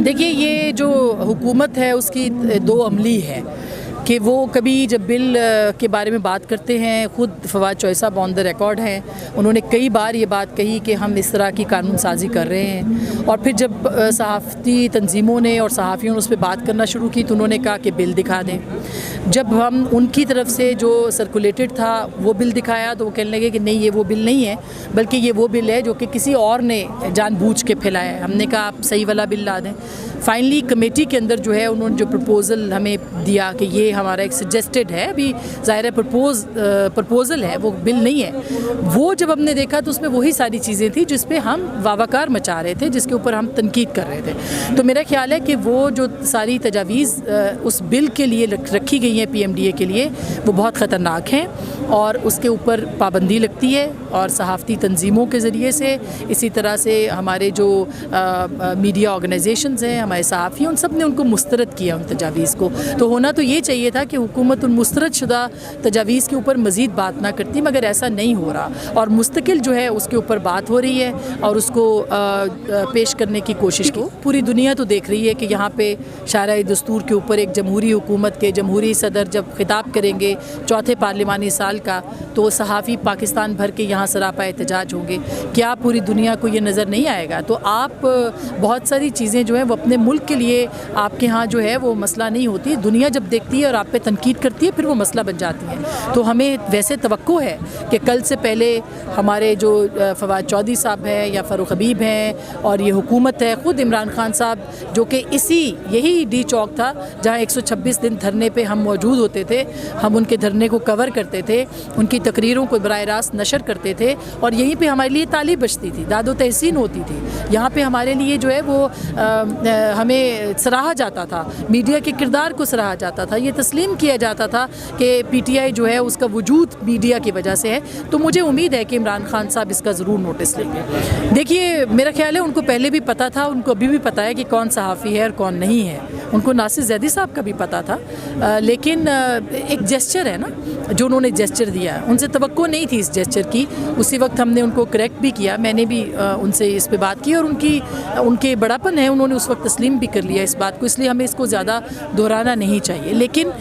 देखिए, ये जो हुकूमत है उसकी दो अमली है कि वो कभी जब बिल के बारे में बात करते हैं, ख़ुद फवाद चौधरी साहब ऑन द रिकॉर्ड हैं, उन्होंने कई बार ये बात कही कि हम इस तरह की कानून साजी कर रहे हैं। और फिर जब सहाफ़ती तंजीमों ने और सहाफ़ियों ने उस पर बात करना शुरू की तो उन्होंने कहा कि बिल दिखा दें। जब हम उनकी तरफ से जो सर्कुलेटेड था वो बिल दिखाया तो वो कहने लगे कि नहीं, ये वो बिल नहीं है, बल्कि ये वो बिल है जो कि किसी और ने जानबूझ के फैलाया है। हमने कहा आप सही वाला बिल ला दें। फाइनली कमेटी के अंदर जो है उन्होंने जो प्रपोज़ल हमें दिया कि ये हमारा एक सजेस्टेड है, अभी ज़ाहिर है प्रपोज़ल है, वो बिल नहीं है। वो जब हमने देखा तो उसमें वही सारी चीज़ें थी जिस पे हम वावाकार मचा रहे थे, जिसके ऊपर हम तनकीद कर रहे थे। तो मेरा ख्याल है कि वो जो सारी तजावीज़ उस बिल के लिए रखी गई हैं PMDA के लिए, वो बहुत ख़तरनाक हैं और उसके ऊपर पाबंदी लगती है। और सहाफ़ती तंजीमों के ज़रिए से, इसी तरह से हमारे जो मीडिया ऑर्गेनाइजेशंस हैं, हमारे सहाफ़ी, उन सब ने उनको मुस्तरद किया उन तजावीज़ को। तो होना तो ये चाहिए था कि हुकूमत उन मुस्तरद शुदा तजावीज़ के ऊपर मज़ीद बात ना करती, मगर ऐसा नहीं हो रहा और मुस्तकिल जो है उसके ऊपर बात हो रही है और उसको पेश करने की कोशिश की। पूरी दुनिया तो देख रही है कि यहाँ पे शाराए दस्तूर के ऊपर एक जमहूरी हुकूमत के जमहूरी सदर जब खिताब करेंगे चौथे पार्लिमानी साल का, तो सहाफ़ी पाकिस्तान भर के यहाँ सरापा एहतजाज होंगे। क्या पूरी दुनिया को ये नज़र नहीं आएगा? तो आप बहुत सारी चीज़ें जो हैं वो अपने मुल्क के लिए आपके यहाँ जो है वो मसला नहीं होती, दुनिया जब देखती है और आप पे तनकीद करती है फिर वो मसला बन जाती है। तो हमें वैसे तवक्को है कि कल से पहले हमारे जो फवाद चौधरी साहब हैं या फ़ारूक हबीब हैं और ये हुकूमत है, ख़ुद इमरान खान साहब जो कि यही डी चौक था जहाँ 126 दिन धरने पे हम मौजूद होते थे, हम उनके धरने को कवर करते थे, उनकी तकरीरों को बराह रास्त नशर करते थे और यहीं पे हमारे लिए ताली बजती थी, दादो तहसीन होती थी। यहाँ पे हमारे लिए जो है वो हमें सराहा जाता था, मीडिया के किरदार को सराहा जाता था, ये तस्लीम किया जाता था कि PTI जो है उसका वजूद मीडिया की वजह से है। तो मुझे उम्मीद है कि इमरान खान साहब इसका ज़रूर नोटिस लेंगे। देखिए, मेरा ख्याल है उनको पहले भी पता था, उनको अभी भी पता है कि कौन सहाफ़ी है और कौन नहीं है। उनको नासिर ज़ैदी साहब का भी पता था, लेकिन एक जेस्चर है ना जो उन्होंने जेस्चर दिया, उनसे तवक्को नहीं थी इस जेस्चर की। उसी वक्त हमने उनको करेक्ट भी किया, मैंने भी उनसे इस पे बात की और उनके बड़ापन है, उन्होंने उस वक्त तस्लीम भी कर लिया इस बात को, इसलिए हमें इसको ज़्यादा दोहराना नहीं चाहिए। लेकिन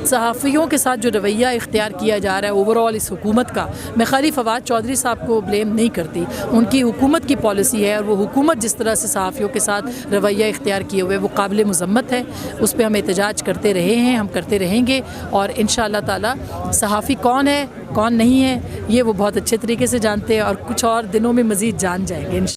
सहाफ़ियों के साथ जो रवैया इख्तियार किया जा रहा है ओवरऑल इस हुकूमत का, मैं खाली फवाद चौधरी साहब को ब्लेम नहीं करती, उनकी हुकूमत की पॉलिसी है और वो हुकूमत जिस तरह से सहाफ़ियों के साथ रवैया इख्तियार किए हुए वो काबिल मज़म्मत है। उस पर हम एहतजाज करते रहे हैं, हम करते रहेंगे और इंशाअल्लाह ताला सहाफ़ी कौन है कौन नहीं है ये वो बहुत अच्छे तरीके से जानते हैं और कुछ और दिनों में मज़ीद जान जाएंगे।